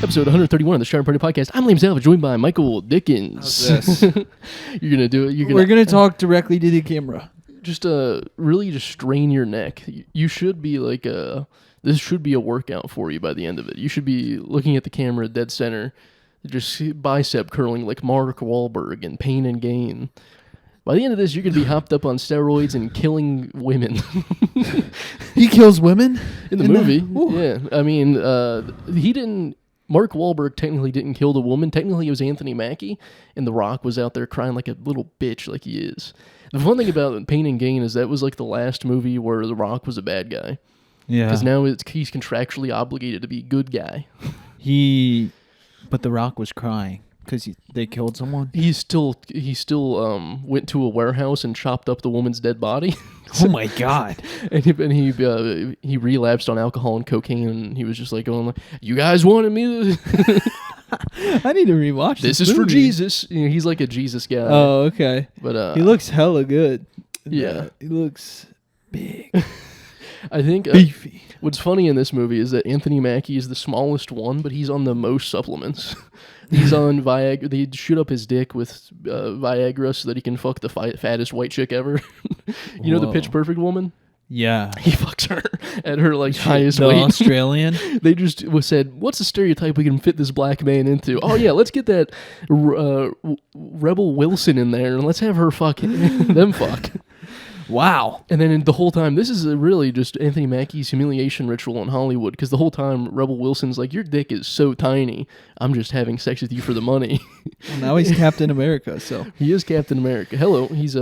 Episode 131 of the Sharp Party Podcast. I'm Liam Salvage, joined by Michael Dickens. How's this? You're gonna do it. We're gonna talk directly to the camera. Just really just strain your neck. You should be like this should be a workout for you by the end of it. You should be looking at the camera dead center, just bicep curling like Mark Wahlberg in Pain and Gain. By the end of this, you're going to be hopped up on steroids and killing women. He kills women? In the movie. Yeah. I mean, he didn't... Mark Wahlberg technically didn't kill the woman. Technically, it was Anthony Mackie, and The Rock was out there crying like a little bitch like he is. The fun thing about Pain and Gain is that was like the last movie where The Rock was a bad guy. Yeah. Because now he's contractually obligated to be a good guy. But The Rock was crying because they killed someone? He still went to a warehouse and chopped up the woman's dead body. Oh my God. And he relapsed on alcohol and cocaine, and he was just like going like, "You guys wanted me to..." I need to rewatch this. This is movie. for Jesus. You know, he's like a Jesus guy. Oh, okay. But he looks hella good. Yeah. He looks big. I think Beefy. What's funny in this movie is that Anthony Mackie is the smallest one, but he's on the most supplements. He's on Viagra. They shoot up his dick with Viagra so that he can fuck the fattest white chick ever. You know the Pitch Perfect woman? Yeah. He fucks her at her like highest weight. Australian? They just said, "What's the stereotype we can fit this black man into?" Oh yeah, let's get that Rebel Wilson in there and let's have her fuck them fuck. Wow. And then the whole time, this is really just Anthony Mackie's humiliation ritual in Hollywood, because the whole time Rebel Wilson's like, "Your dick is so tiny, I'm just having sex with you for the money." Well, now he's Captain America, so. He is Captain America. Hello, he's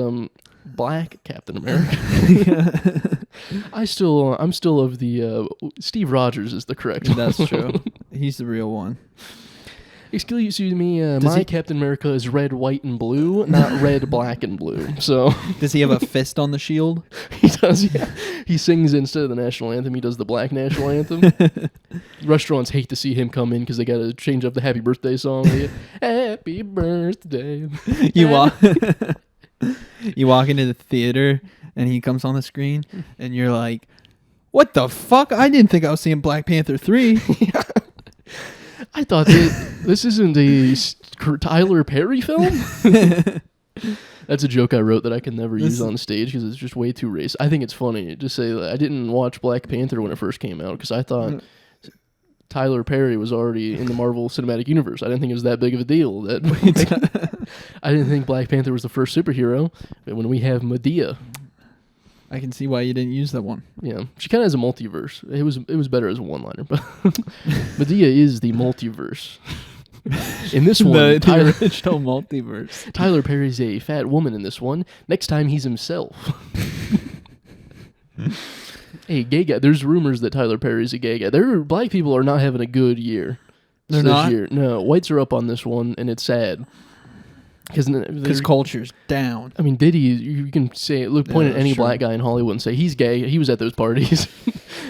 black Captain America. I'm still of the Steve Rogers is the correct one. That's true. He's the real one. Excuse me, my Captain America is red, white, and blue, not red, black, and blue. So does he have a fist on the shield? He does, yeah. He sings instead of the national anthem, he does the black national anthem. Restaurants hate to see him come in because they got to change up the happy birthday song. Happy birthday. You walk into the theater and he comes on the screen and you're like, "What the fuck? I didn't think I was seeing Black Panther 3. Yeah. I thought this isn't a Tyler Perry film. That's a joke I wrote that I can never use on stage because it's just way too racist. I think it's funny to say that I didn't watch Black Panther when it first came out because I thought Tyler Perry was already in the Marvel Cinematic Universe. I didn't think it was that big of a deal. I didn't think Black Panther was the first superhero. But when we have Medea, I can see why you didn't use that one. Yeah, she kind of has a multiverse. It was better as a one-liner, but Medea is the multiverse. In this one, the original multiverse. Tyler Perry's a fat woman in this one. Next time, he's himself. Hey, gay guy. There's rumors that Tyler Perry's a gay guy. Black people are not having a good year. They're not? Year. No, whites are up on this one, and it's sad. Because culture's down. I mean, Diddy, you can say, point at any black guy in Hollywood and say, he's gay. He was at those parties.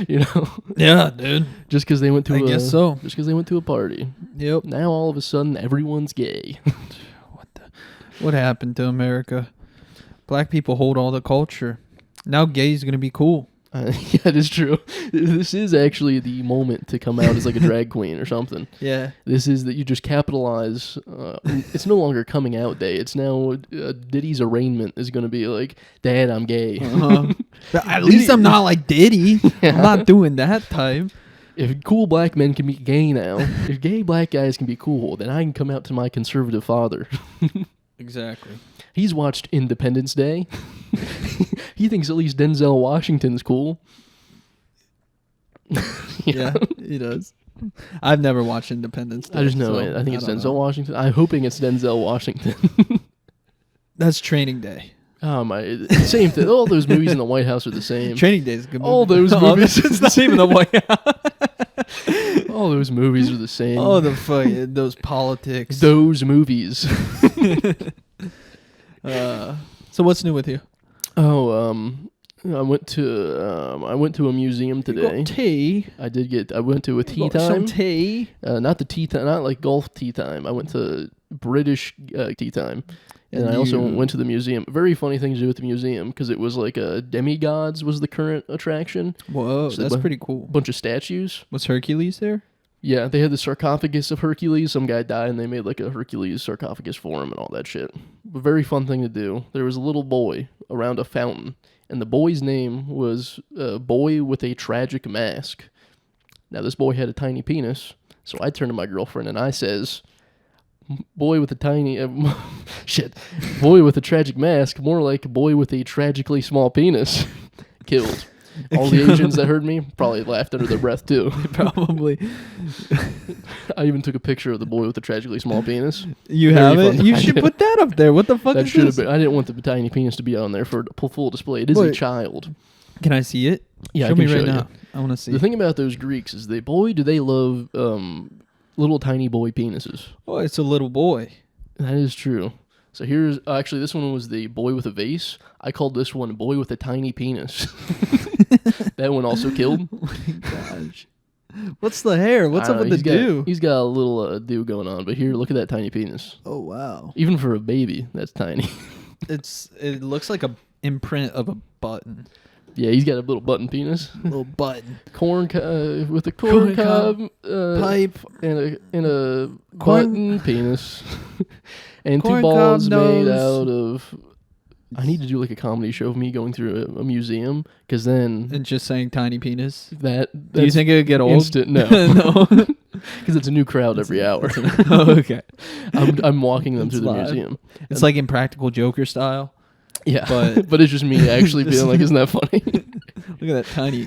You know? Yeah, dude. Just because they went to guess so. Just because they went to a party. Yep. Now all of a sudden, everyone's gay. What happened to America? Black people hold all the culture. Now gay's going to be cool. Yeah, it is true. This is actually the moment to come out as like a drag queen or something. Yeah. This is that you just capitalize. It's no longer coming out day. It's now Diddy's arraignment is going to be like, "Dad, I'm gay." At least I'm not like Diddy. Yeah. I'm not doing that type. If cool black men can be gay now, if gay black guys can be cool, then I can come out to my conservative father. Exactly. He's watched Independence Day. He thinks at least Denzel Washington's cool. Yeah, he does. I've never watched Independence Day. I just know it. I think it's Denzel Washington. I'm hoping it's Denzel Washington. That's Training Day. Oh my! Same thing. All those movies in the White House are the same. Training Day is a good movie. All those movies. It's not even the White House. All those movies are the same. Oh, the fuck! Those politics. Those movies. So what's new with you? Oh, I went to a museum today. You got tea. I went to a tea time. Some tea. Not the tea time, not like golf tea time. I went to British tea time. And I also went to the museum. Very funny thing to do with the museum, because it was like Demigods was the current attraction. Whoa, So that's pretty cool. Bunch of statues. Was Hercules there? Yeah, they had the sarcophagus of Hercules. Some guy died, and they made like a Hercules sarcophagus for him and all that shit. A very fun thing to do. There was a little boy around a fountain, and the boy's name was Boy with a Tragic Mask. Now, this boy had a tiny penis, so I turned to my girlfriend and I says, boy with a tiny... boy with a tragic mask, more like boy with a tragically small penis. Killed. All the Asians that heard me probably laughed under their breath, too. Probably. I even took a picture of the boy with the tragically small penis. You Very have it? fun. You should put that up there. What the fuck That is should this? have been. I didn't want the tiny penis to be on there for full display. It is a Wait. child. Can I see it? Yeah, show I can me right show now. you. I want to see. The thing about those Greeks is do they love little tiny boy penises. Oh, it's a little boy. That is true. So here's actually this one was the boy with a vase. I called this one boy with a tiny penis. That one also killed. Oh my gosh. What's the hair? What's up with the do? He's got a little do going on, but here, look at that tiny penis. Oh wow. Even for a baby, that's tiny. It looks like a imprint of a button. Yeah, he's got a little button penis. Little button. With a corn cob Pipe and a button penis. And two Corn balls cob made nose. out of... I need to do like a comedy show of me going through a museum, because then and just saying tiny penis. do Do you think it would get old? instant? No. No. Because it's a new crowd every hour. Oh, okay. I'm walking them It's through the live. museum. It's like Impractical Joker style. Yeah, But- but it's just me actually Just- being like, isn't that funny? Look at that tiny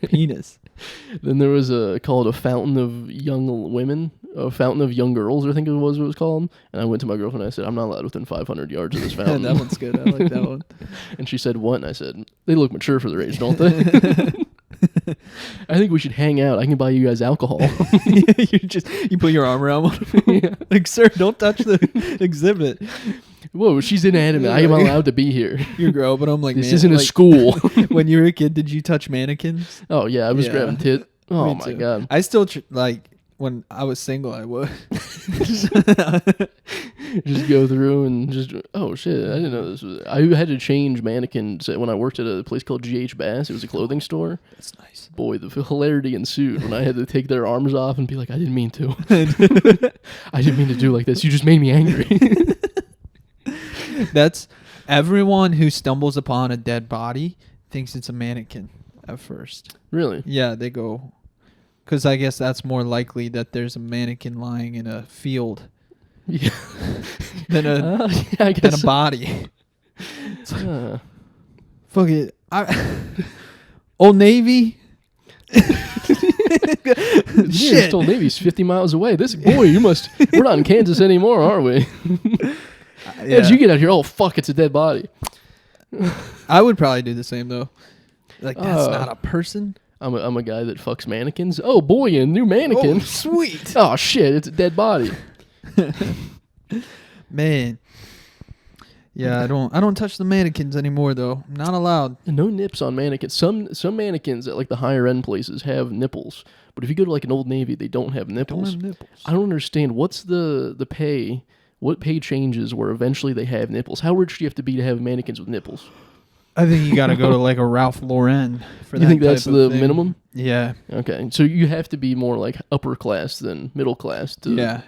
penis. Then there was called a fountain of young women, a fountain of young girls, I think it was what it was called. And I went to my girlfriend and I said, I'm not allowed within 500 yards of this fountain. That one's good. I like that one. And she said, what? And I said, they look mature for their age, don't they? I think we should hang out. I can buy you guys alcohol. You put your arm around one. Yeah. Like, sir, don't touch the exhibit. Whoa, she's inanimate. I am allowed to be here. You grow up and I'm like, This man, isn't a like, school. When you were a kid, did you touch mannequins? Oh, yeah, I was Yeah. grabbing tit. Oh, Me my too. God. I still like when I was single. I would. Just go through and just, oh, shit, I didn't know this was... I had to change mannequins when I worked at a place called GH Bass. It was a clothing store. That's nice. Boy, the hilarity ensued when I had to take their arms off and be like, I didn't mean to. I didn't mean to do like this. You just made me angry. That's everyone who stumbles upon a dead body thinks it's a mannequin at first. Really? Yeah, they go, because I guess that's more likely that there's a mannequin lying in a field Yeah. than a Yeah, I than guess. a body. Fuck it. Old Navy. Shit. Old Navy's 50 miles away. We're not in Kansas anymore, are we? As you get out here, oh, fuck, it's a dead body. I would probably do the same though. Like, that's Uh, not a person. I'm a guy that fucks mannequins. Oh, boy, a new mannequin. Oh, sweet. Oh, shit, it's a dead body. Man. Yeah, I don't touch the mannequins anymore though. I'm not allowed. No nips on mannequins. Some mannequins at like the higher end places have nipples, but if you go to like an Old Navy, they don't have nipples. Don't have nipples. I don't understand. What's the pay? What pay changes where eventually they have nipples? How rich do you have to be to have mannequins with nipples? I think you got to go to like a Ralph Lauren for that. You think that's type the of thing. minimum? Yeah. Okay, so you have to be more like upper class than middle class. Yeah.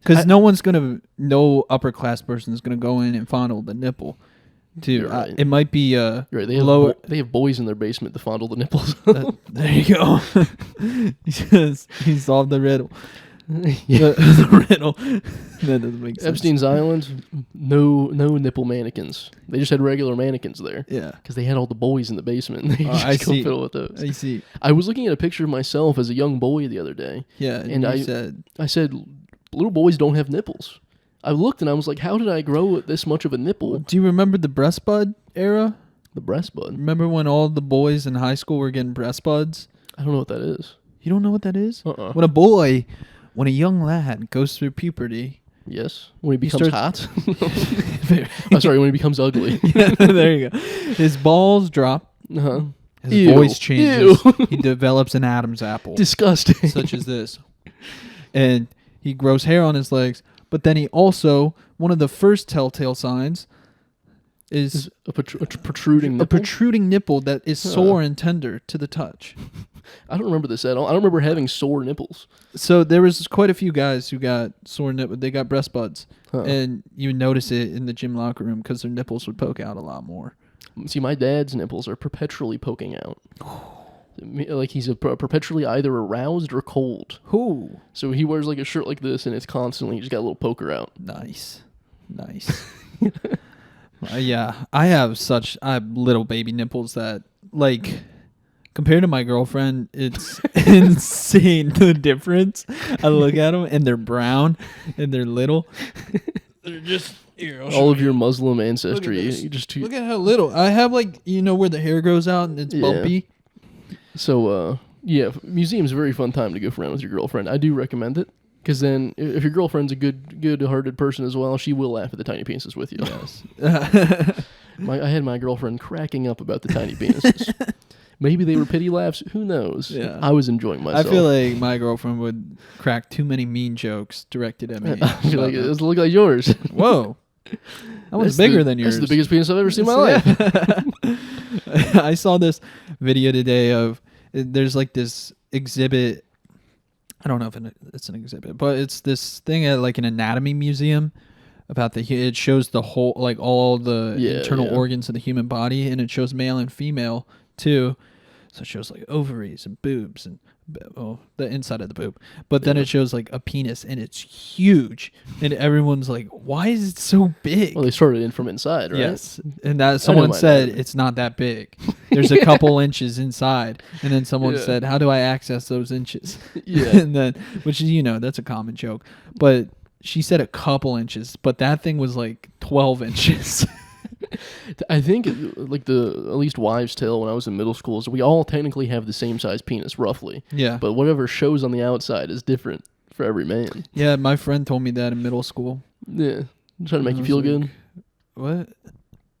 Because no upper class person is gonna go in and fondle the nipple. You're right. It might be You're right. They have lower. they have boys in their basement to fondle the nipples. There you go. He solved the riddle. Yeah. The riddle. That doesn't make sense. Epstein's Island, no nipple mannequins. They just had regular mannequins there. Yeah. Because they had all the boys in the basement. And they Oh, just I go see. fiddle with those. I see. I was looking at a picture of myself as a young boy the other day. Yeah. And And I said, little boys don't have nipples. I looked and I was like, how did I grow this much of a nipple? do you remember the breast bud era? The breast bud. Remember when all the boys in high school were getting breast buds? I don't know what that is. You don't know what that is? Uh-uh. When a young lad goes through puberty. Yes. When he becomes starts- hot. I'm sorry, when he becomes ugly. Yeah, there you go. His balls drop. Uh-huh. His Ew. voice changes. Ew. He develops an Adam's apple, Disgusting. such as this. And he grows hair on his legs. But then he also, one of the first telltale signs is a protruding nipple? a protruding nipple that is sore and tender to the touch. I don't remember this at all. I don't remember having sore nipples. So there was quite a few guys who got sore nipples. They got breast buds, and you would notice it in the gym locker room because their nipples would poke out a lot more. See, my dad's nipples are perpetually poking out. Like he's perpetually either aroused or cold. Ooh. So he wears like a shirt like this, and it's constantly just got a little poker out. Nice. Yeah, I have little baby nipples that, like, compared to my girlfriend, it's insane the difference. I look at them and they're brown and they're little. They're just all of your Muslim ancestry. Look at how little. I have, like, where the hair grows out and it's bumpy. So, museum's a very fun time to go around with your girlfriend. I do recommend it. Because then, if your girlfriend's a good-hearted person as well, she will laugh at the tiny penises with you. Yes. I had my girlfriend cracking up about the tiny penises. Maybe they were pity laughs. Who knows? Yeah. I was enjoying myself. I feel like my girlfriend would crack too many mean jokes directed at me. I feel like it look like yours. Whoa. That one's bigger than yours. That's the biggest penis I've ever seen in my life. I saw this video today of, there's like this exhibit. I don't know if it's an exhibit, but it's this thing at like an anatomy museum about it shows the whole, like all the internal organs of the human body, and it shows male and female too. So it shows like ovaries and boobs and the inside of the boob. But then it shows like a penis, and it's huge. And everyone's like, why is it so big? Well, they started in from inside, right? Yes. And that someone said it's not that big. There's a couple inches inside. And then someone said, how do I access those inches? Yeah. And then, which is, that's a common joke. But she said a couple inches, but that thing was like 12 inches. I think like at least wives' tale when I was in middle school is we all technically have the same size penis roughly. Yeah. But whatever shows on the outside is different for every man. Yeah, my friend told me that in middle school. Yeah. Trying to make you feel like, good. What?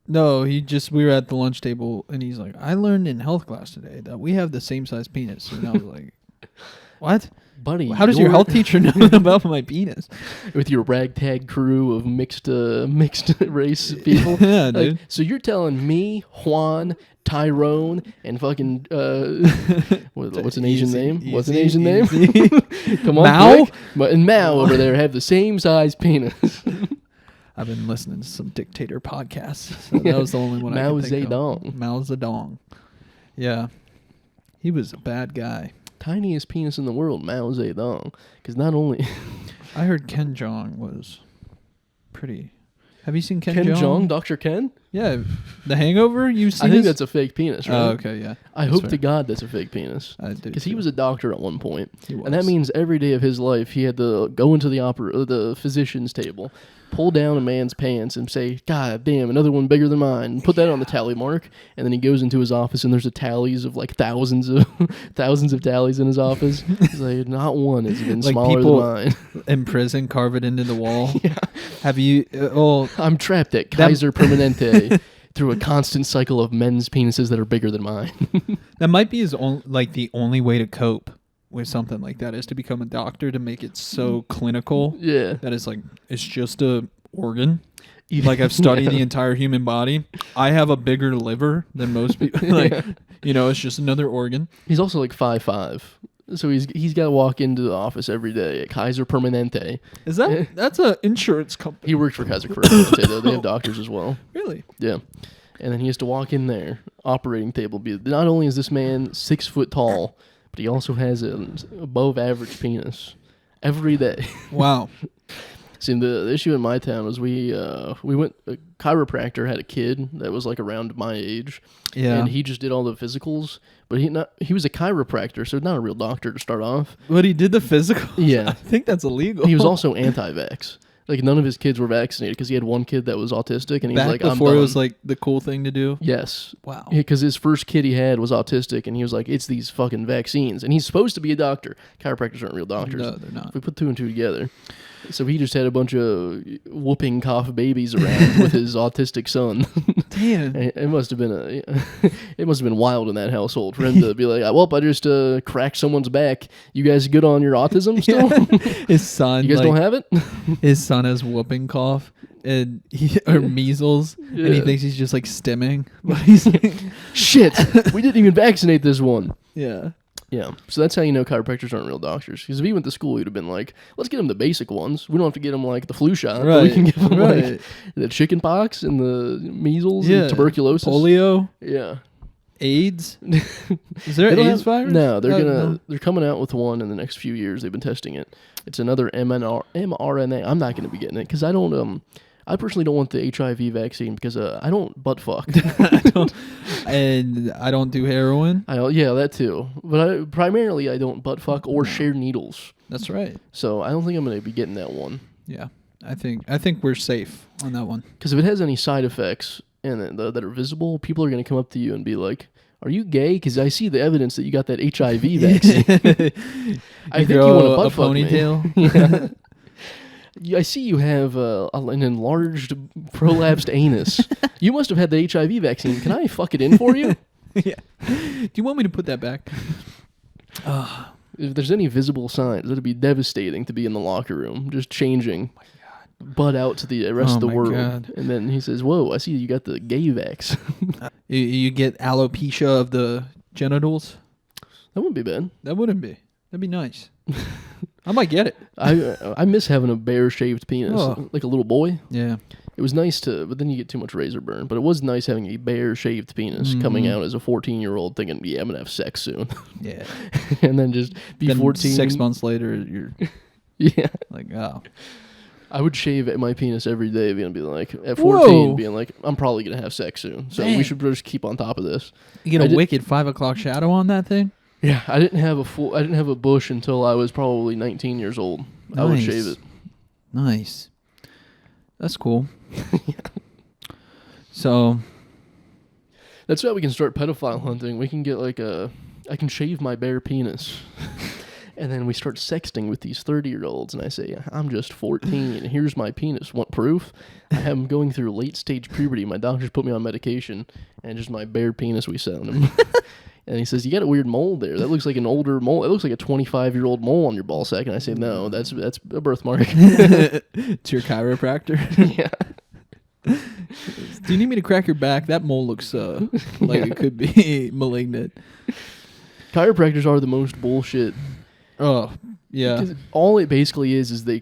No, we were at the lunch table and he's like, I learned in health class today that we have the same size penis. And I was like, what? Buddy, how does your health teacher know about my penis? With your ragtag crew of mixed race people. Yeah, dude. So you're telling me, Juan, Tyrone, and fucking what's an Asian name? What's an Asian name? Come on, Mao? And Mao over there have the same size penis. I've been listening to some dictator podcasts. So that was the only one I could think of. Mao Zedong. Yeah. He was a bad guy. Tiniest penis in the world, Mao Zedong. Because not only... I heard Ken Jeong was pretty... Have you seen Ken Jeong? Ken Jeong? Dr. Ken? Yeah. The Hangover? You've seen I think that's a fake penis, right? Oh, okay, yeah. I hope to God that's a fake penis. I do. Because he was a doctor at one point. He was. And that means every day of his life he had to go into the physician's table, pull down a man's pants and say, God damn, another one bigger than mine. And put that on the tally mark. And then he goes into his office and there's a tallies of like thousands of tallies in his office. He's like, not one has been like smaller people than mine. In prison carve it into the wall. Yeah. Have you... I'm trapped at Kaiser Permanente through a constant cycle of men's penises that are bigger than mine. That might be the only way to cope with something like that is to become a doctor, to make it so clinical. Yeah. That is like, it's just a organ. Like, I've studied the entire human body. I have a bigger liver than most people. Like, it's just another organ. He's also like 5'5". So he's got to walk into the office every day at Kaiser Permanente. Is that's an insurance company? He works for Kaiser Permanente though. They have doctors as well. Really? Yeah. And then he has to walk in there, operating table. Not only is this man 6 foot tall, but he also has an above average penis every day. Wow. See, the issue in my town was we went, a chiropractor had a kid that was like around my age. Yeah. And he just did all the physicals, but he was a chiropractor, so not a real doctor to start off. But he did the physical? Yeah. I think that's illegal. He was also anti-vax. Like, none of his kids were vaccinated because he had one kid that was autistic, and he was like, I'm done. before it was like the cool thing to do? Yes. Wow. Because his first kid he had was autistic, and he was like, it's these fucking vaccines. And he's supposed to be a doctor. Chiropractors aren't real doctors. No, they're not. We put 2 and 2 together. So he just had a bunch of whooping cough babies around with his autistic son. Damn. It must have been it must have been wild in that household for him to be like, well, I just cracked someone's back. You guys good on your autism still? His son, you guys don't have it? His son has whooping cough and or measles, and he thinks he's just like stimming. But he's like, shit, we didn't even vaccinate this one. Yeah. Yeah, so that's how you know chiropractors aren't real doctors. Because if he went to school, he'd have been like, let's get him the basic ones. We don't have to get him like the flu shot. But we can give him like the chicken pox and the measles and tuberculosis. Polio. Yeah. AIDS. Is there an AIDS virus? No, they're coming out with one in the next few years. They've been testing it. It's another mRNA. I'm not going to be getting it because I personally don't want the HIV vaccine because I don't butt fuck. And I don't do heroin. Yeah, that too. But primarily I don't butt fuck or share needles. That's right. So I don't think I'm going to be getting that one. Yeah, I think we're safe on that one. Because if it has any side effects and that are visible, people are going to come up to you and be like, "Are you gay? Because I see the evidence that you got that HIV vaccine." I think you want to butt fuck ponytail. Me. Yeah. I see you have an enlarged, prolapsed anus. You must have had the HIV vaccine. Can I fuck it in for you? Yeah. Do you want me to put that back? If there's any visible signs, it'd be devastating to be in the locker room, just changing, butt out to the rest of the world. God. And then he says, "Whoa, I see you got the gay vax." You get alopecia of the genitals? That wouldn't be bad. That wouldn't be. That'd be nice. I might get it. I miss having a bare shaved penis, like a little boy. Yeah. It was nice but then you get too much razor burn. But it was nice having a bare shaved penis coming out as a 14-year-old thinking, yeah, I'm going to have sex soon. Yeah. And then just be 14. 6 months later, you're like, oh. I would shave my penis every day, being like, at 14, being like, I'm probably going to have sex soon. So we should just keep on top of this. You get a wicked 5 o'clock shadow on that thing? Yeah, I didn't have a bush until I was probably 19 years old. Nice. I would shave it. Nice. That's cool. So that's why we can start pedophile hunting. We can get I can shave my bare penis. And then we start sexting with these 30-year-olds, and I say, I'm just 14, and here's my penis. Want proof? I am going through late-stage puberty. My doctors put me on medication, and just my bare penis we sent him. And he says, you got a weird mole there. That looks like an older mole. It looks like a 25-year-old mole on your ball sack. And I say, no, that's a birthmark. It's your chiropractor? Yeah. Do you need me to crack your back? That mole looks like it could be malignant. Chiropractors are the most bullshit. Oh, yeah. Because all it basically is they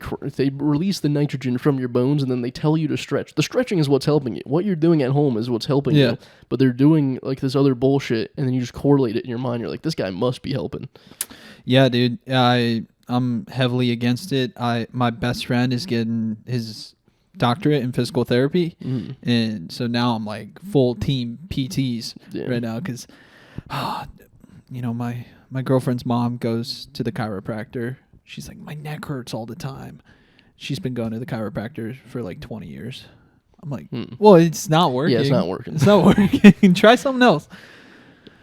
release the nitrogen from your bones and then they tell you to stretch. The stretching is what's helping you. What you're doing at home is what's helping you. But they're doing like this other bullshit and then you just correlate it in your mind. You're like, this guy must be helping. Yeah, dude. I'm heavily against it. My best friend is getting his doctorate in physical therapy. And so now I'm like full team PTs right now because, my girlfriend's mom goes to the chiropractor. She's like, my neck hurts all the time. She's been going to the chiropractor for like 20 years. I'm like, well, it's not working. Yeah, it's not working. It's not working. Try something else.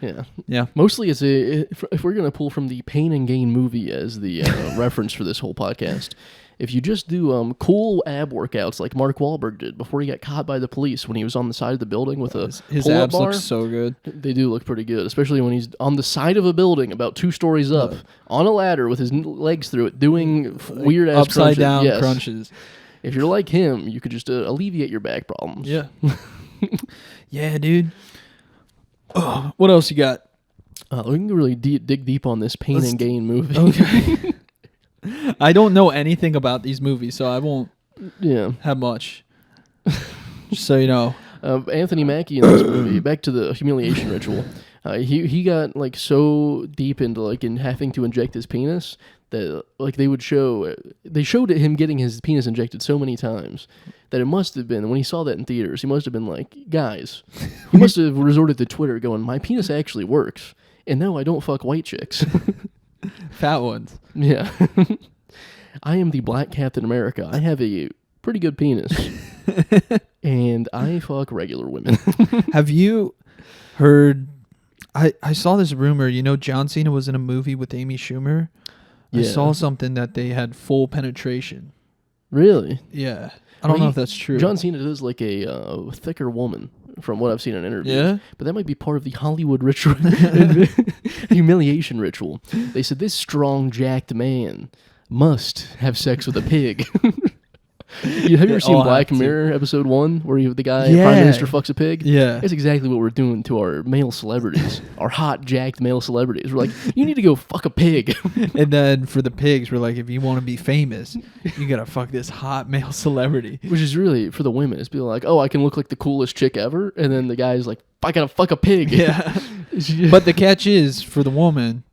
Yeah. Yeah. Mostly if we're going to pull from the Pain and Gain movie as the reference for this whole podcast, if you just do cool ab workouts like Mark Wahlberg did before he got caught by the police when he was on the side of the building with his abs look so good. They do look pretty good, especially when he's on the side of a building about 2 stories up on a ladder with his legs through it doing weird ass upside down crunches. If you're like him, you could just alleviate your back problems. Yeah. Yeah, dude. What else you got? We can really dig deep on this Pain and Gain movie. Okay. I don't know anything about these movies, so I won't have much. Just so you know. Anthony Mackie in this movie, back to the humiliation ritual, he got like so deep into like in having to inject his penis that like they showed him getting his penis injected so many times that it must have been, when he saw that in theaters, he must have been like, guys, he must have resorted to Twitter going, my penis actually works, and no, I don't fuck white chicks. Fat ones. Yeah. I am the Black Captain America. I have a pretty good penis. And I fuck regular women. Have you heard... I saw this rumor. John Cena was in a movie with Amy Schumer. I saw something that they had full penetration. Really? Yeah. I don't know if that's true. John Cena does like a thicker woman. from what I've seen in interviews. Yeah? But that might be part of the Hollywood ritual, humiliation ritual. They said this strong, jacked man must have sex with a pig. Have you ever seen Black Mirror episode 1 where the guy, Prime Minister, fucks a pig? Yeah. That's exactly what we're doing to our male celebrities, our hot, jacked male celebrities. We're like, you need to go fuck a pig. And then for the pigs, we're like, if you want to be famous, you got to fuck this hot male celebrity. Which is really, for the women, it's being like, oh, I can look like the coolest chick ever. And then the guy's like, I gotta fuck a pig. Yeah. But the catch is, for the woman,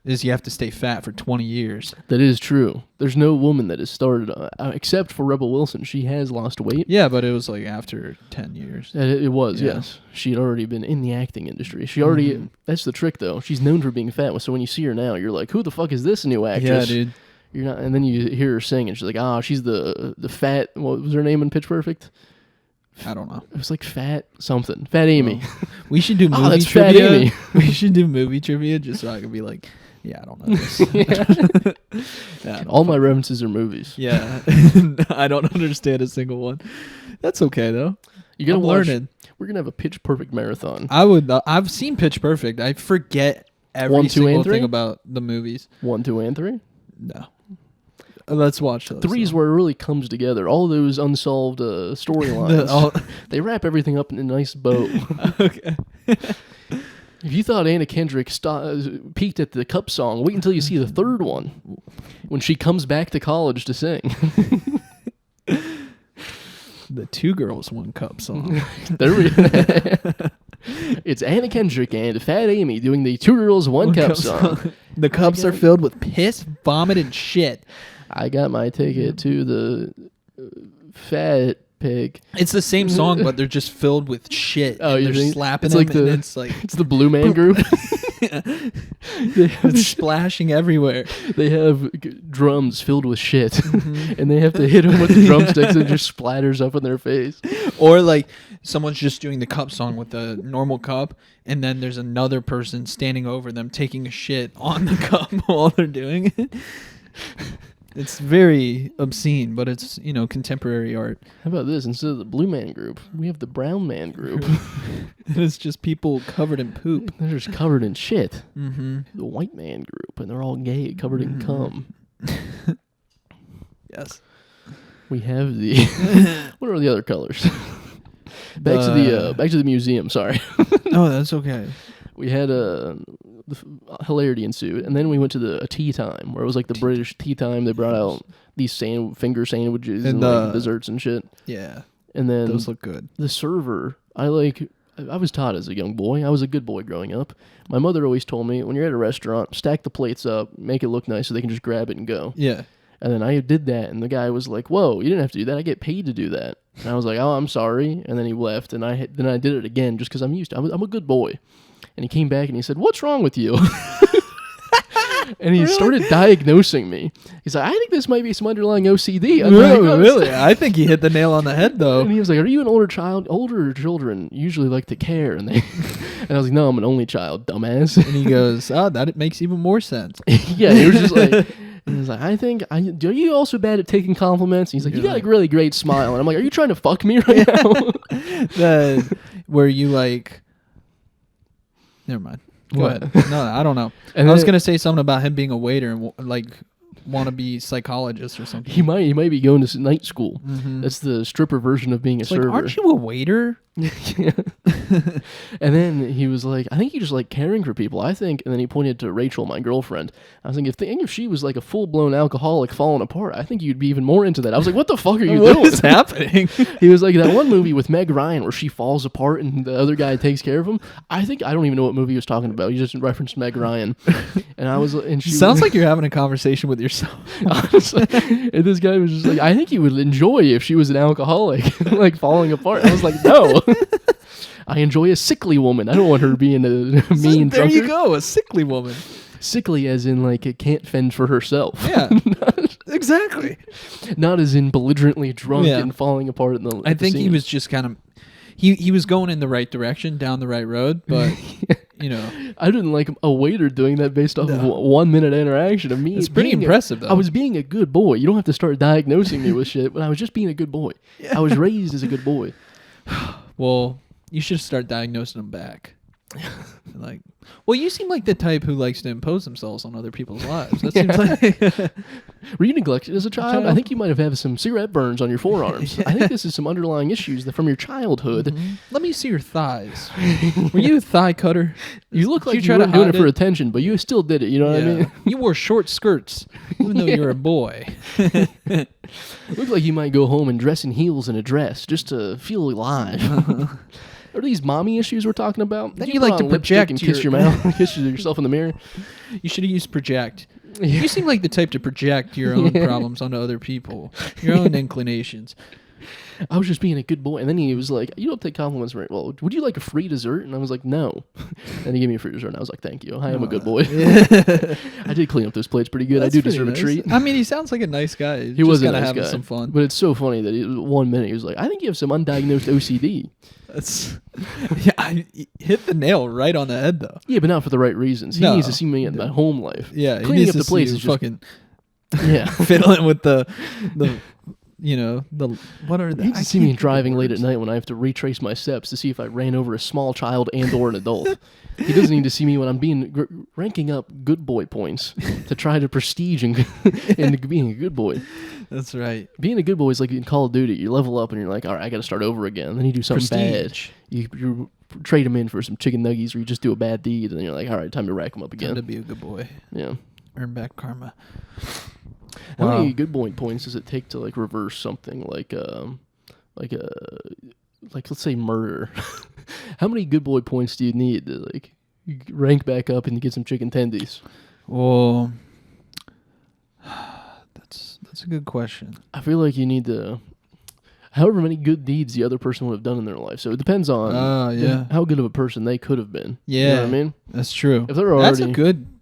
is you have to stay fat for 20 years. That is true. There's no woman that has started, except for Rebel Wilson. She has lost weight. Yeah, but it was like after 10 years. It was, yes. She had already been in the acting industry. She already, that's the trick though. She's known for being fat. So when you see her now, you're like, who the fuck is this new actress? Yeah, dude. You're not, and then you hear her sing and she's like, she's the fat, what was her name in Pitch Perfect? I don't know. It was like Fat something. Fat Amy. We should do movie that's trivia. Fat Amy. We should do movie trivia just so I can be like, yeah, I don't know this. All my references are movies. Yeah. I don't understand a single one. That's okay, though. You're going to learn it. We're going to have a Pitch Perfect marathon. I've seen Pitch Perfect. I forget every single thing about the movies. 1, 2, and 3? No. Let's watch those. 3 is where it really comes together. All those unsolved storylines. They wrap everything up in a nice bow. Okay. If you thought Anna Kendrick peaked at the Cup song, wait until you see the third one, when she comes back to college to sing. The 2 Girls 1 Cup song. It's Anna Kendrick and Fat Amy doing the 2 Girls 1 Cup song. The cups are filled with piss, vomit, and shit. I got my ticket to the Fat Pig. It's the same song, but they're just filled with shit. Oh, they're slapping it's them, like it's the Blue Man Group. It's splashing everywhere. They have drums filled with shit, and they have to hit them with the drumsticks and it just splatters up in their face. Or like someone's just doing the cup song with a normal cup, and then there's another person standing over them taking a shit on the cup while they're doing it. It's very obscene, but it's, contemporary art. How about this? Instead of the Blue Man Group, we have the Brown Man Group. It's just people covered in poop. They're just covered in shit. Mm-hmm. The White Man Group, and they're all gay, covered in cum. Yes. We have the... What are the other colors? Back to the museum, sorry. Oh, that's okay. We had hilarity ensued, and then we went to a tea time where it was like the British tea time. They brought out these finger sandwiches and like desserts and shit. Yeah, and then those look good. The server, I was taught as a young boy. I was a good boy growing up. My mother always told me, when you're at a restaurant, stack the plates up, make it look nice so they can just grab it and go. Yeah. And then I did that, and the guy was like, "Whoa, you didn't have to do that. I get paid to do that." And I was like, "Oh, I'm sorry." And then he left, and I did it again just because I'm used to it. I'm a good boy. And he came back and he said, "What's wrong with you?" And he started diagnosing me. He's like, "I think this might be some underlying OCD." Really? I think he hit the nail on the head, though. And he was like, "Are you an older child? Older children usually like to care." And I was like, "No, I'm an only child, dumbass." And he goes, that makes even more sense. Yeah, he was just like, and he was like, are you also bad at taking compliments? And he's like, "You got a really great smile." And I'm like, "Are you trying to fuck me right now?" Where you like... Never mind. Go ahead. No, I don't know. And I was going to say something about him being a waiter and want to be psychologist or something. He might be going to night school. Mm-hmm. That's the stripper version of being a server. Aren't you a waiter? Yeah. And then he was like, "I think you just like caring for people, I think." And then he pointed to Rachel, my girlfriend. I was thinking if she was like a full-blown alcoholic falling apart, I think you'd be even more into that. I was like, "What the fuck are you doing? What is happening?" He was like, that one movie with Meg Ryan where she falls apart and the other guy takes care of him. I don't even know what movie he was talking about. He just referenced Meg Ryan. And she sounds like you're having a conversation with yourself. Honestly. And this guy was just like, "I think you would enjoy if she was an alcoholic, like falling apart." I was like, "No." I enjoy a sickly woman. I don't want her being a mean drunkard. There you go, a sickly woman. Sickly as in like it can't fend for herself. Yeah, exactly. Not as in belligerently drunk and falling apart in the I think scene. he was just kind of... He was going in the right direction, down the right road, but, I didn't like a waiter doing that based off of 1 minute interaction of me. It's pretty impressive, though. I was being a good boy. You don't have to start diagnosing me with shit, but I was just being a good boy. Yeah. I was raised as a good boy. Well... You should start diagnosing them back. Like, well, you seem like the type who likes to impose themselves on other people's lives. That seems like. Were you neglected as a child? I think you might have had some cigarette burns on your forearms. I think this is some underlying issues that from your childhood. Mm-hmm. Let me see your thighs. Were you a thigh cutter? You look like you weren't doing it for attention, but you still did it. You know what I mean? You wore short skirts, even though you were a boy. Looked like you might go home and dress in heels and a dress just to feel alive. Are these mommy issues we're talking about? Then you like to project and kiss your mouth, kiss yourself in the mirror. You should have used project. Yeah. You seem like the type to project your own problems onto other people, your own inclinations. I was just being a good boy. And then he was like, you don't take compliments very well. Would you like a free dessert? And I was like, no. And he gave me a free dessert. And I was like, thank you. I am a good boy. I did clean up those plates pretty good. That's I do deserve a treat. I mean, he sounds like a nice guy. He was a nice having guy. Some fun. But it's so funny that 1 minute he was like, I think you have some undiagnosed OCD. I hit the nail right on the head, though. Yeah, but not for the right reasons. He needs to see me in my home life. Yeah, cleaning up the place is fucking just, fiddling with the what are the? He needs to see me driving late at night when I have to retrace my steps to see if I ran over a small child and or an adult. He doesn't need to see me when I'm ranking up good boy points to try to prestige and being a good boy. That's right. Being a good boy is like in Call of Duty. You level up and you're like, all right, I got to start over again. Then you do something bad. You trade them in for some chicken nuggets, or you just do a bad deed, and then you're like, all right, time to rack them up again. Time to be a good boy. Yeah. Earn back karma. How many good boy points does it take to like reverse something like let's say murder? How many good boy points do you need to like rank back up and get some chicken tendies? Well, that's a good question. I feel like you need to, however many good deeds the other person would have done in their life. So it depends on how good of a person they could have been. Yeah, you know what I mean, that's true. If they're already,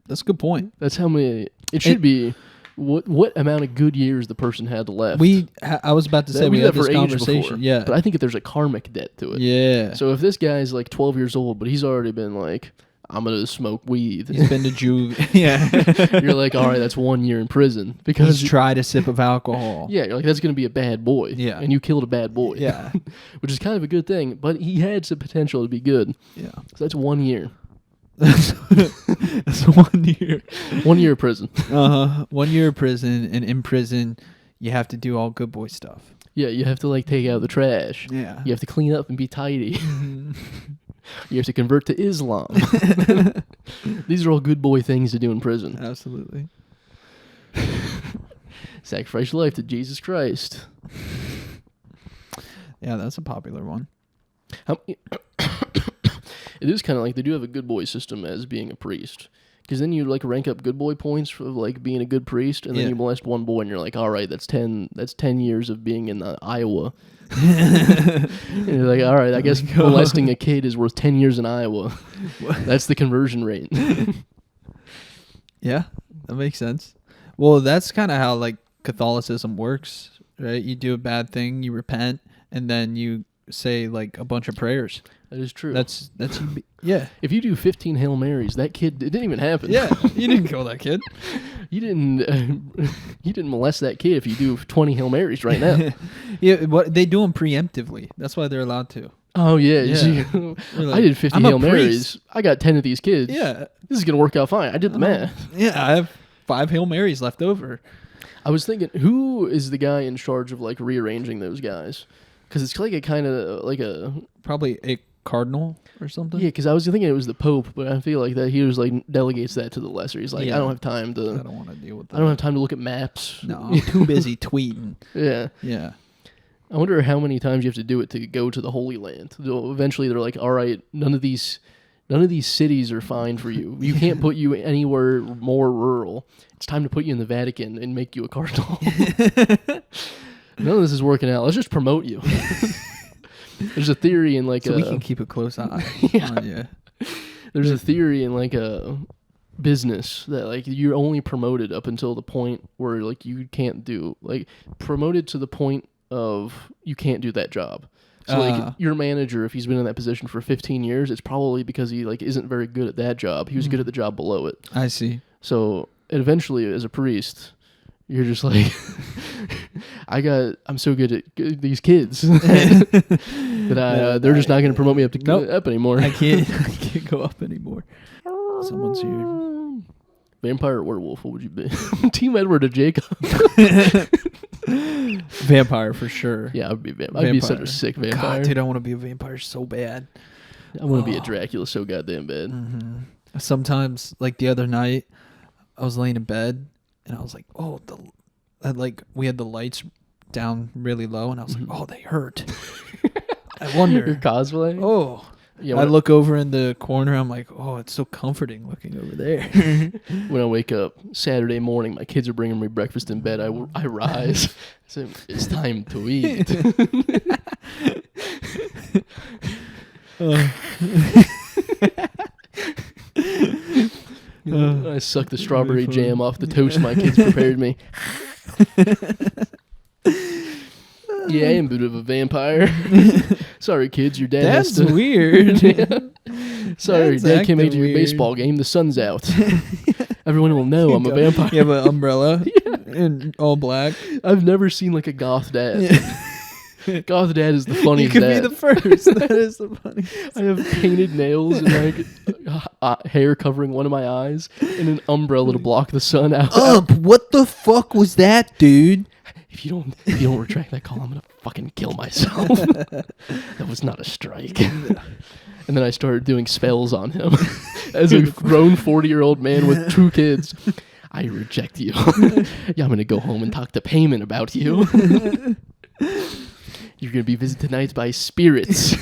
that's a good point. That's how many. It should be. What amount of good years the person had left? I was about to say we had this conversation. Before, yeah, but I think if there's a karmic debt to it. Yeah. So if this guy's like 12 years old, but he's already been like, I'm gonna smoke weed. He's been to yeah. You're like, all right, that's 1 year in prison because he's tried a sip of alcohol. Yeah, you're like, that's gonna be a bad boy. Yeah, and you killed a bad boy. Yeah, which is kind of a good thing. But he had some potential to be good. Yeah, so that's 1 year. That's 1 year. 1 year of prison. 1 year of prison, and in prison, you have to do all good boy stuff. Yeah, you have to like take out the trash. Yeah, you have to clean up and be tidy. Mm-hmm. You have to convert to Islam. These are all good boy things to do in prison. Absolutely. Sacrifice your life to Jesus Christ. Yeah, that's a popular one. It is kind of like they do have a good boy system as being a priest. Because then you like rank up good boy points for like being a good priest, and then you molest one boy, and you're like, all right, that's 10 years of being in Iowa. And you're like, all right, I guess molesting a kid is worth 10 years in Iowa. That's the conversion rate. Yeah, that makes sense. Well, that's kind of how like Catholicism works, right? You do a bad thing, you repent, and then you say like a bunch of prayers. That is true. That's yeah. If you do 15 Hail Marys, that kid, it didn't even happen. Yeah, you didn't kill that kid. You didn't molest that kid if you do 20 Hail Marys right now. Yeah, what they do them preemptively. That's why they're allowed to. Oh yeah. Like, I did 50 Hail Marys. I got 10 of these kids. Yeah, this is gonna work out fine. I did the math. Yeah, I have 5 Hail Marys left over. I was thinking, who is the guy in charge of like rearranging those guys? Because it's like a kind of like a probably a cardinal or something. Yeah, because I was thinking it was the Pope, but I feel like that he was like delegates that to the lesser. He's like, I don't have time to. I don't want to deal with that. I don't have time to look at maps. No, I'm too busy tweeting. Yeah. Yeah. I wonder how many times you have to do it to go to the Holy Land. Eventually, they're like, all right, none of these cities are fine for you. You can't put you anywhere more rural. It's time to put you in the Vatican and make you a cardinal. None of this is working out. Let's just promote you. There's a theory in like so we can keep a close eye on you. There's a theory in like a business that like you're only promoted up until the point where like you can't do like promoted to the point of you can't do that job. So like your manager, if he's been in that position for 15 years, it's probably because he like isn't very good at that job. He was good at the job below it. I see. So eventually, as a priest, you're just like, I'm so good at these kids. that they're just not going to promote me up to up anymore. I can't go up anymore. Someone's here. Vampire or werewolf? What would you be? Team Edward or Jacob? Vampire for sure. Yeah, I would be vampire. I'd be such a sick vampire. God, dude, I want to be a vampire so bad. I want to be a Dracula so goddamn bad. Mm-hmm. Sometimes, like the other night, I was laying in bed and I was like, "Oh, we had the lights down really low," and I was like, "Oh, they hurt." I wonder. Your cosplay? Oh. Yeah, I look over in the corner. I'm like, oh, it's so comforting looking over there. When I wake up Saturday morning, my kids are bringing me breakfast in bed. I rise. I say, it's time to eat. I suck the strawberry jam off the toast my kids prepared me. Yeah, I am a bit of a vampire. Sorry, kids, your dad That's weird. Yeah. Sorry, Dad can't make it to your baseball game. The sun's out. Everyone will know I'm a vampire. You have an umbrella and all black. I've never seen like a goth dad. Yeah. Goth dad is the funniest You could dad. be the first. That is the funniest. I have painted nails and like hair covering one of my eyes and an umbrella to block the sun out. What the fuck was that, dude? If you don't retract that call, I'm gonna fucking kill myself. That was not a strike. And then I started doing spells on him as a grown 40-year-old man with 2 kids. I reject you. Yeah, I'm gonna go home and talk to Payman about you. You're gonna be visited tonight by spirits.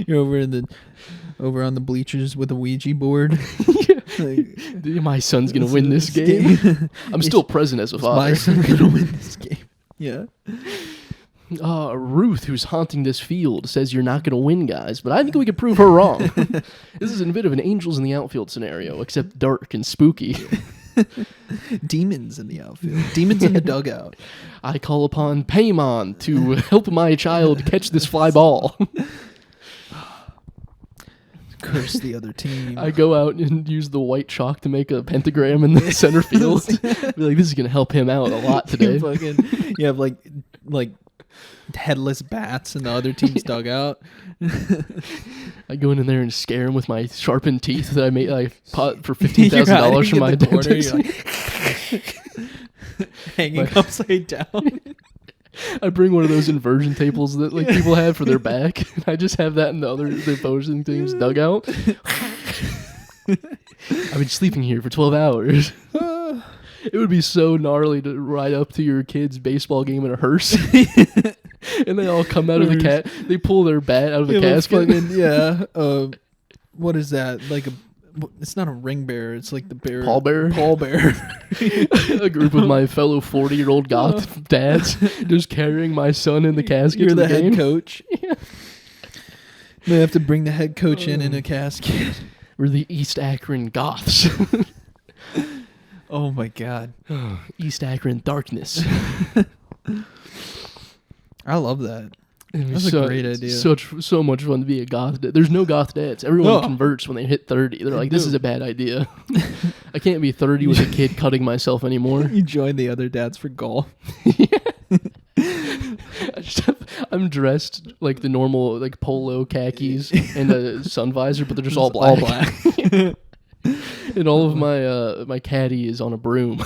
You're over on the bleachers with a Ouija board. Yeah. Like, my son's gonna win this game. I'm still present as a father. My son's gonna win this game. Yeah. Ruth, who's haunting this field, says you're not gonna win, guys. But I think we could prove her wrong. This is a bit of an angels in the outfield scenario, except dark and spooky. Demons in the outfield. Demons in the dugout. I call upon Paimon to help my child catch this fly ball. Curse the other team. I go out and use the white chalk to make a pentagram in the center field. Be like, this is gonna help him out a lot today. You have like headless bats in the other team's dugout. I go in there and scare him with my sharpened teeth that I bought for $15,000 from my dentist. Hanging upside down. I bring one of those inversion tables that like people have for their back. I just have that in the opposing team's dugout. I've been sleeping here for 12 hours. It would be so gnarly to ride up to your kid's baseball game in a hearse. And they all come out of the cat. They pull their bat out of the casket. What is that? Like it's not a ring bearer. It's like the bear. Pallbearer? Pallbearer. A group of my fellow 40-year-old goth dads just carrying my son in the casket. You're to the head game. coach. Yeah. They have to bring the head coach in a casket. We're the East Akron Goths. Oh my God. East Akron darkness. I love that. That's a great idea. So much fun to be a goth dad. There's no goth dads. Everyone converts when they hit 30. They're like, this is a bad idea. I can't be 30 with a kid cutting myself anymore. You join the other dads for golf. I'm dressed like the normal like polo khakis and a sun visor, but they're just all black. All black. And all of my caddy is on a broom.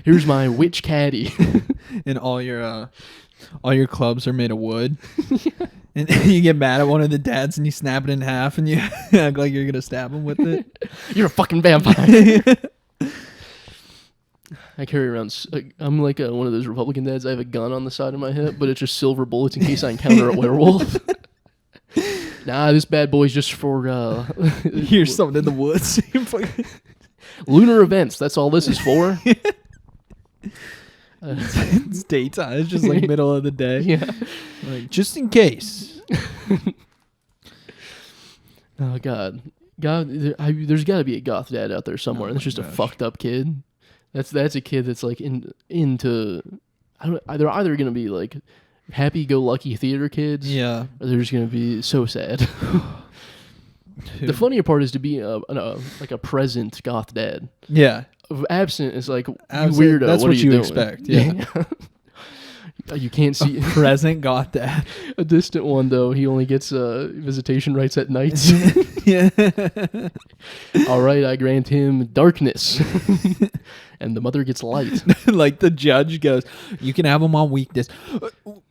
Here's my witch caddy. And all your clubs are made of wood. Yeah. And you get mad at one of the dads and you snap it in half and you act like you're gonna stab him with it. You're a fucking vampire. I carry around. I'm like one of those Republican dads. I have a gun on the side of my hip, but it's just silver bullets in case I encounter a werewolf. Nah, this bad boy's just for here's something in the woods. Lunar events. That's all this is for. It's daytime. It's just like middle of the day. Yeah, like just in case. Oh God, there's got to be a goth dad out there somewhere. That's just a fucked up kid. That's a kid that's like into. They're either gonna be like happy-go-lucky theater kids. Yeah. Or they're just gonna be so sad. The funnier part is to be like a present goth dad. Yeah. Absent is like, you weirdo. That's what are you doing? Expect. Yeah. You can't see present goth dad. a distant one though. He only gets visitation rights at nights. Yeah. All right, I grant him darkness, and the mother gets light. Like the judge goes, you can have them on weekends,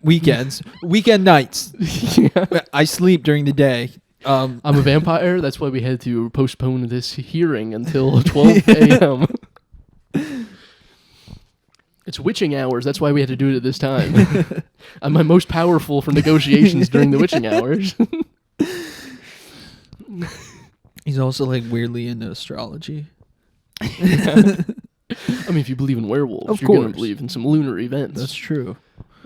weekend nights. Yeah. I sleep during the day. I'm a vampire. That's why we had to postpone this hearing until 12 a.m. It's witching hours. That's why we had to do it at this time. I'm my most powerful for negotiations during the witching hours. He's also like weirdly into astrology. Yeah. I mean, if you believe in werewolves, Of you're going to course. believe in some lunar events. That's true.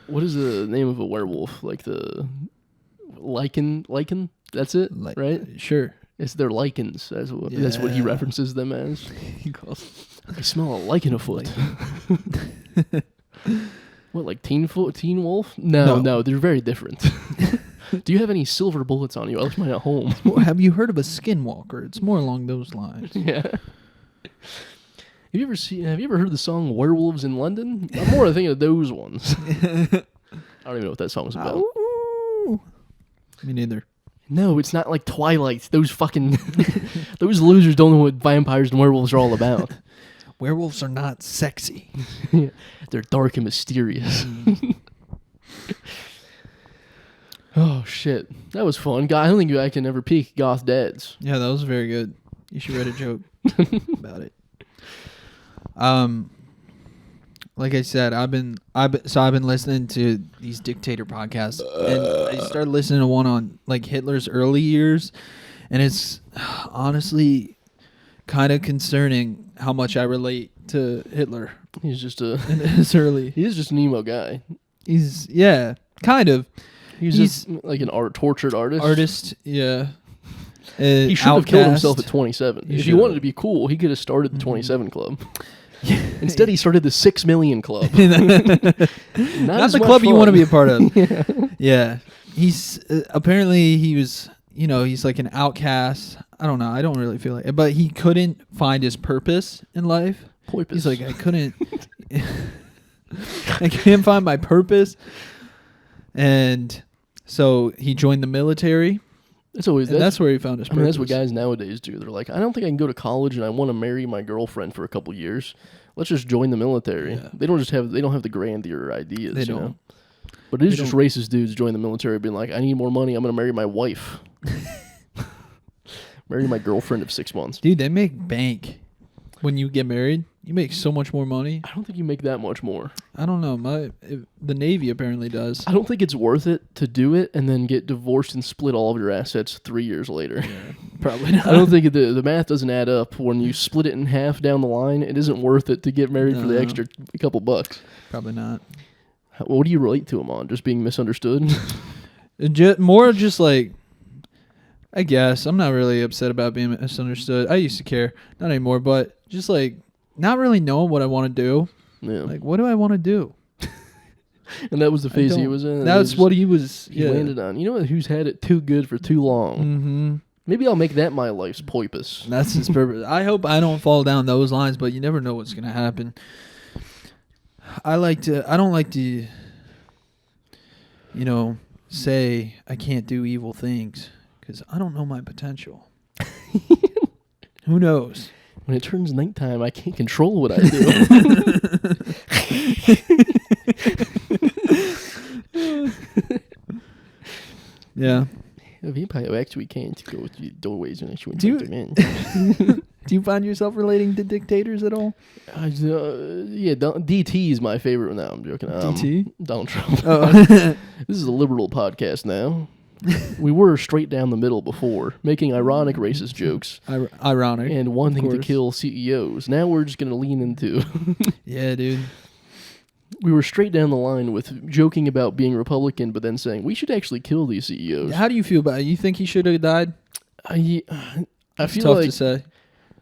What is the name of a werewolf? Like the lichen? That's it, right? Sure. It's their lichens. That's what he references them as. He calls I smell a lichen afoot. What, like teen wolf? No, they're very different. Do you have any silver bullets on you? I left mine at home. Well, have you heard of a skinwalker? It's more along those lines. Yeah. Have you ever heard the song Werewolves in London? I'm more thinking of those ones. I don't even know what that song's about. Ooh. Me neither. No, it's not like Twilight. Those fucking those losers don't know what vampires and werewolves are all about. Werewolves are not sexy. They're dark and mysterious. Oh shit, that was fun. I don't think I can ever peak Goth Dads. Yeah, that was very good. You should write a joke about it. Like I said, I've been listening to these dictator podcasts, and I started listening to one on like Hitler's early years, and it's honestly kind of concerning how much I relate to Hitler. He's just in his early. He is just an emo guy. He's kind of. He's just like an tortured artist. Yeah. He should have killed himself at 27. If he wanted to be cool, he could have started the 27 Club. Instead, he started the 6 Million Club. Not the club you want to be a part of. Yeah. He's apparently he was, he's like an outcast. I don't know. I don't really feel like it. But he couldn't find his purpose in life. He's like, I can't find my purpose. And so he joined the military. That's where he found his purpose. I mean, that's what guys nowadays do. They're like, I don't think I can go to college and I want to marry my girlfriend for a couple years. Let's just join the military. Yeah. They don't have the grandeur ideas. They don't. But it is just racist dudes join the military being like, I need more money. I'm going to marry my wife. Marry my girlfriend of 6 months. Dude, they make bank when you get married. You make so much more money. I don't think you make that much more. I don't know. The Navy apparently does. I don't think it's worth it to do it and then get divorced and split all of your assets 3 years later. Yeah, probably not. I don't think the math doesn't add up. When you split it in half down the line, it isn't worth it to get married for the extra couple bucks. Probably not. What do you relate to him on? Just being misunderstood? More just like, I guess. I'm not really upset about being misunderstood. I used to care. Not anymore, but just like, not really knowing what I want to do. Yeah. Like, what do I want to do? And that was the phase he was in. That's what he was. He landed on. You know who's had it too good for too long? Mm-hmm. Maybe I'll make that my life's poipus. That's his purpose. I hope I don't fall down those lines, but you never know what's going to happen. I don't like to, say I can't do evil things because I don't know my potential. Who knows? When it turns nighttime, I can't control what I do. Yeah. A vampire actually can't go through doorways and actually invite them in. Do you find yourself relating to dictators at all? Yeah, DT is my favorite. No, I'm joking. DT? Donald Trump. Oh. This is a liberal podcast now. We were straight down the middle before, making ironic racist jokes. Ironic. And wanting to kill CEOs. Now we're just going to lean into... Yeah, dude. We were straight down the line with joking about being Republican, but then saying, we should actually kill these CEOs. How do you feel about it? You think he should have died? I It's feel tough like, to say.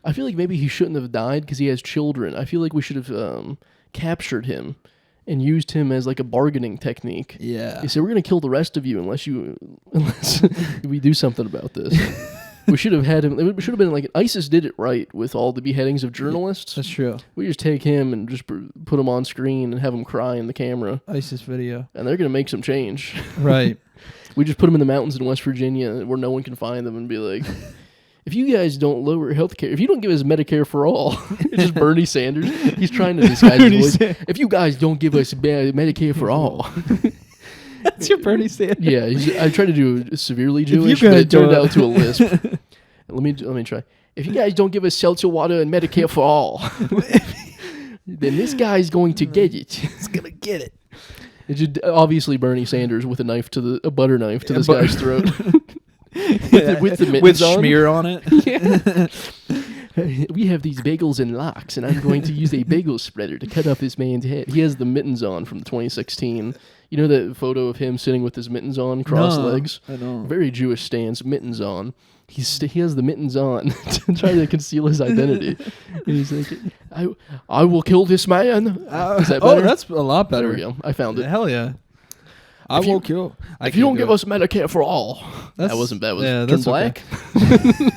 I feel like maybe he shouldn't have died because he has children. I feel like we should have captured him and used him as like a bargaining technique. Yeah. He said, we're going to kill the rest of you unless we do something about this. We should have had him. It should have been like ISIS did it right with all the beheadings of journalists. That's true. We just take him and just put him on screen and have him cry in the camera. ISIS video. And they're going to make some change. Right. We just put him in the mountains in West Virginia where no one can find them and be like, if you guys don't lower healthcare, if you don't give us Medicare for all, it's just Bernie Sanders. He's trying to disguise his voice. If you guys don't give us Medicare for all. That's your Bernie Sanders. Yeah, I tried to do it severely Jewish, but it turned out to a lisp. Let me try. If you guys don't give us seltzer water and Medicare for all, then this guy's going to get it. He's gonna get it. It's just obviously Bernie Sanders with a butter knife to this guy's throat. with the mittens with smear on it. Yeah. We have these bagels and lox, and I'm going to use a bagel spreader to cut off this man's head. He has the mittens on from 2016. You know that photo of him sitting with his mittens on, crossed legs? I know. Very Jewish stance, mittens on. He has the mittens on to try to conceal his identity. And he's like, I will kill this man. Is that better? Oh, that's a lot better. There we go. I found it. Hell yeah. I will kill. If you don't give us Medicare for all. That wasn't bad. Was black? Okay.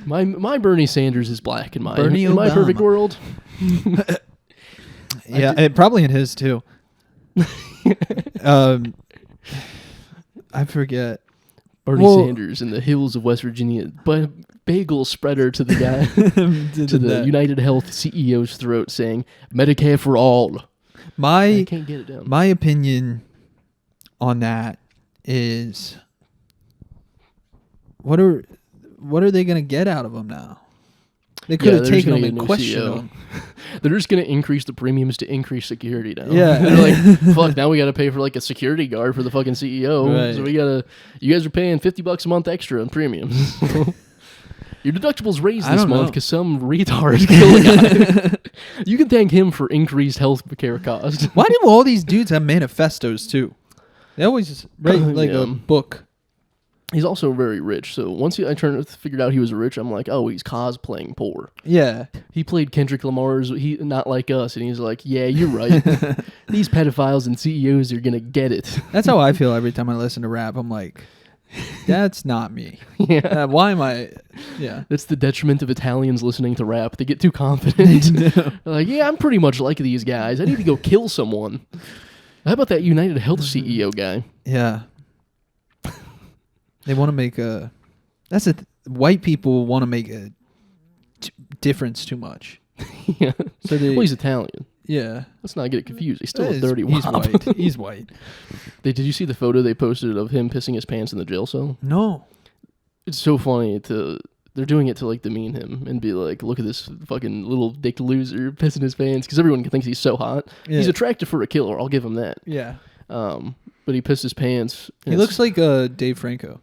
My Bernie Sanders is black in my perfect world. Yeah, probably in his too. I forget. Bernie Sanders in the hills of West Virginia, but bagel spreader to the guy to the United Health CEO's throat, saying Medicare for all. I can't get it down. My opinion on that is, what are they gonna get out of him now? They could have taken him and questioned him. They're just going to increase the premiums to increase security now. Yeah. They're like, fuck, now we got to pay for like a security guard for the fucking CEO. Right. So you guys are paying $50 a month extra on premiums. Your deductible's raised this month because some retard killed a guy. You can thank him for increased health care costs. Why do all these dudes have manifestos too? They always write like a book. He's also very rich, so once I figured out he was rich, I'm like, oh, he's cosplaying poor. Yeah. He played Kendrick Lamar's Not Like Us, and he's like, yeah, you're right. These pedophiles and CEOs are going to get it. That's how I feel every time I listen to rap. I'm like, that's not me. Yeah. Why am I? Yeah. That's the detriment of Italians listening to rap. They get too confident. They're like, yeah, I'm pretty much like these guys. I need to go kill someone. How about that United Health CEO guy? Yeah. They want to make white people want to make a difference too much. Yeah. So he's Italian. Yeah. Let's not get it confused. He's still a dirty He's wop. white. He's white. Did you see the photo they posted of him pissing his pants in the jail cell? No. It's so funny they're doing it to like demean him and be like, look at this fucking little dick loser pissing his pants because everyone thinks he's so hot. Yeah. He's attractive for a killer. I'll give him that. Yeah. But he pissed his pants. He looks like Dave Franco.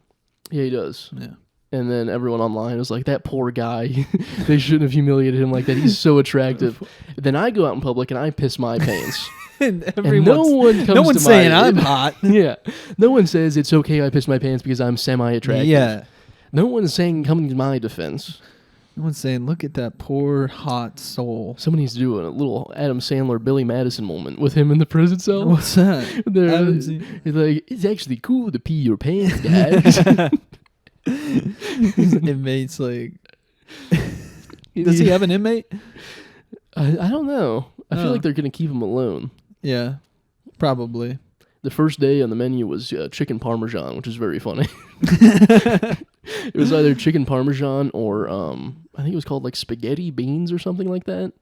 Yeah, he does. Yeah. And then everyone online was like, that poor guy. They shouldn't have humiliated him like that. He's so attractive. Then I go out in public and I piss my pants. and no one's saying I'm hot. Yeah. No one says it's okay I piss my pants because I'm semi-attractive. Yeah. No one's coming to my defense. No one's saying, look at that poor, hot soul. Someone needs to do a little Adam Sandler, Billy Madison moment with him in the prison cell. What's that? He's like, it's actually cool to pee your pants, guys. Inmates like... Does he have an inmate? I don't know. I feel like they're going to keep him alone. Yeah, probably. The first day on the menu was chicken parmesan, which is very funny. It was either chicken parmesan or I think it was called like spaghetti beans or something like that.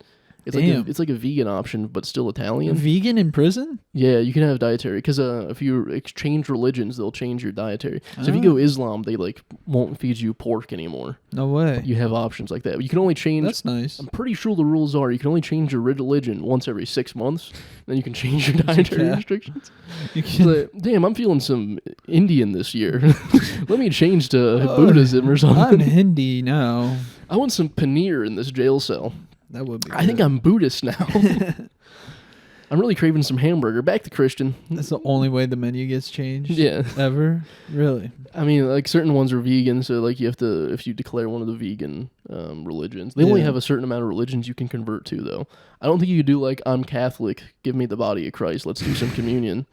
It's like a vegan option, but still Italian. Vegan in prison? Yeah, you can have dietary because if you exchange religions, they'll change your dietary. So if you go Islam, they like won't feed you pork anymore. No way. You have options like that. You can only change. That's nice. I'm pretty sure the rules are you can only change your religion once every 6 months. Then you can change your dietary restrictions. Like, damn, I'm feeling some Indian this year. Let me change to Buddhism or something. I'm Hindi now. I want some paneer in this jail cell. That would be good. I think I'm Buddhist now. I'm really craving some hamburger. Back to Christian. That's the only way the menu gets changed? Yeah. Ever? Really? I mean, like, certain ones are vegan, so, like, you have to, if you declare one of the vegan religions. They only have a certain amount of religions you can convert to, though. I don't think you could do, like, I'm Catholic, give me the body of Christ, let's do some communion.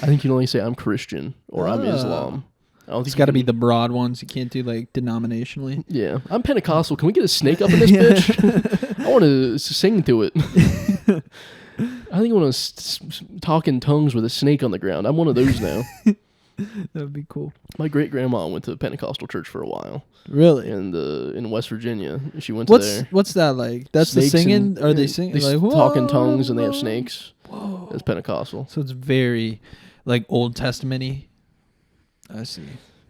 I think you can only say I'm Christian or I'm Islam. I don't think It's got to be the broad ones. You can't do like denominationally. Yeah, I'm Pentecostal. Can we get a snake up in this bitch? I want to sing to it. I think I want to talk in tongues with a snake on the ground. I'm one of those now. That would be cool. My great grandma went to a Pentecostal church for a while. Really? And in West Virginia, she went to there. What's that like? That's Snakes the singing. Are they singing? They Like talk in tongues and they have snakes. Whoa. That's Pentecostal. So it's very like Old Testament-y. I see.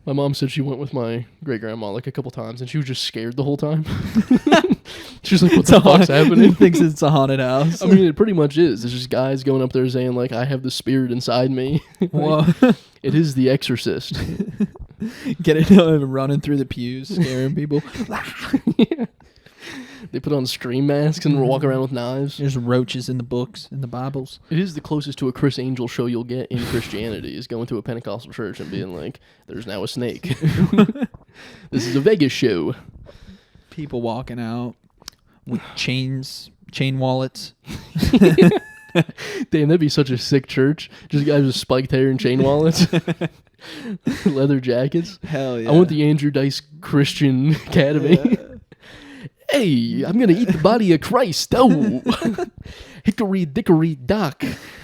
My mom said she went with my great grandma like a couple times, and she was just scared the whole time. She's like, "What the fuck's happening?" Thinks it's a haunted house. I mean, it pretty much is. It's just guys going up there saying like, "I have the spirit inside me." Whoa. It is The Exorcist. Getting and running through the pews, scaring people. Yeah. They put on scream masks and walk around with knives. There's roaches in the books, in the Bibles. It is the closest to a Chris Angel show you'll get in Christianity, is going to a Pentecostal church and being like, "There's now a snake." This is a Vegas show. People walking out with chain wallets. Damn, that'd be such a sick church. Just guys with spiked hair and chain wallets. Leather jackets. Hell yeah. I want the Andrew Dice Christian Academy. Yeah. Hey, I'm going to eat the body of Christ. Oh, hickory dickory dock.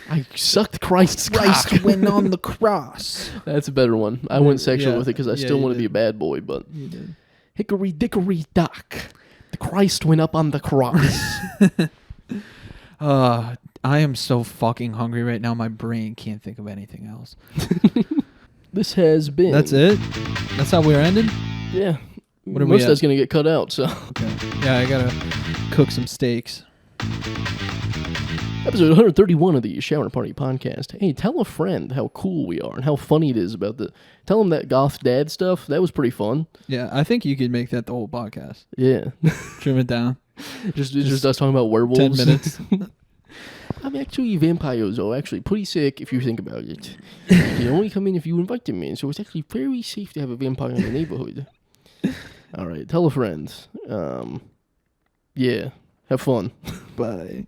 I sucked Christ's Christ cock. went on the cross. That's a better one. I went sexual Yeah. with it because I Yeah, still you want to be did. a bad boy, but You did. hickory dickory dock. The Christ went up on the cross. I am so fucking hungry right now. My brain can't think of anything else. This has been. That's it? That's how we're ending? Yeah. What are we Most of at? that's going to get cut out, so. Okay. Yeah, I gotta cook some steaks. Episode 131 of the Shower Party Podcast. Hey, tell a friend how cool we are and how funny it is about the... Tell them that Goth dad stuff. That was pretty fun. Yeah, I think you could make that the whole podcast. Yeah. Trim it down. just us talking about werewolves. 10 minutes. I'm actually vampires, though. Actually, pretty sick if you think about it. They only come in if you invite them in, so it's actually very safe to have a vampire in the neighborhood. All right, tell a friend. Yeah, have fun. Bye.